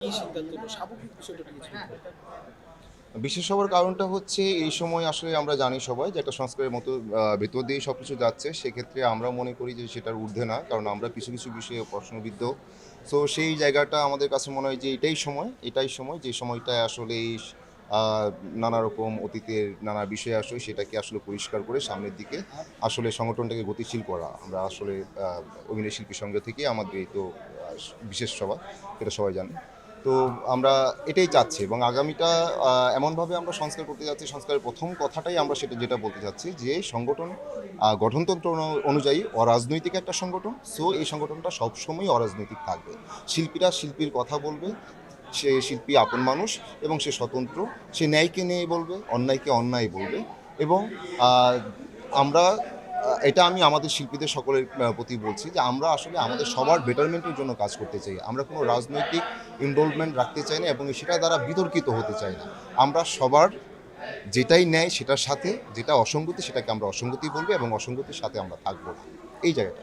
এই সিদ্ধান্ত হলো স্বাভাবিক বিষয়টা নিয়ে ছিল। বিশেষ হওয়ার কারণটা হচ্ছে এই সময় আসলে আমরা জানি সবাই যে একটা সংস্কারের মতো ভেতর দিয়েই সবকিছু যাচ্ছে। সেক্ষেত্রে আমরা মনে করি যে সেটার ঊর্ধ্বে না। কারণ আমরা কিছু, কিছু বিষয়ে প্রশ্নবিদ্ধ। সো সেই জায়গাটা আমাদের কাছে মনে হয় যে এটাই সময় যে সময়টায় আসলে এই আ নানা রকম অতীতের নানা বিষয় আসলে সেটাকে আসলে পরিষ্কার করে সামনের দিকে আসলে সংগঠনটাকে গতিশীল করা। আমরা আসলে আ অভিনয় শিল্পী সংঘ থেকে আমাদের এই তো বিশেষ সভা, এটা সবাই জানে। তো আমরা এটাই চাচ্ছি এবং আগামীটা এমনভাবে আমরা সংস্কার করতে যাচ্ছি, সংস্কারের ১ম কথাটাই আমরা যেটা বলতে চাচ্ছি যে সংগঠন গঠনতন্ত্র অনুযায়ী অরাজনৈতিক একটা সংগঠন। সো এই সংগঠনটা সবসময়ই অরাজনৈতিক থাকবে। শিল্পীরা শিল্পীর কথা বলবে, সে শিল্পী আপন মানুষ এবং সে স্বতন্ত্র। সে ন্যায়কে ন্যায় বলবে, অন্যায়কে অন্যায় বলবে এবং আ আমরা এটা আমি আমাদের শিল্পীদের সকলের প্রতি বলছি যে আমরা আসলে আমাদের সবার বেটারমেন্টের জন্য কাজ করতে চাই। আমরা কোনো রাজনৈতিক ইনভলভমেন্ট রাখতে চাই না এবং সেটা দ্বারা বিতর্কিত হতে চাই না। আমরা সবার যেটাই ন্যায় সেটার সাথে, যেটা অসঙ্গতি সেটাকে আমরা অসঙ্গতি বলব এবং অসঙ্গতির সাথে আমরা থাকব না। এই জায়গাটা।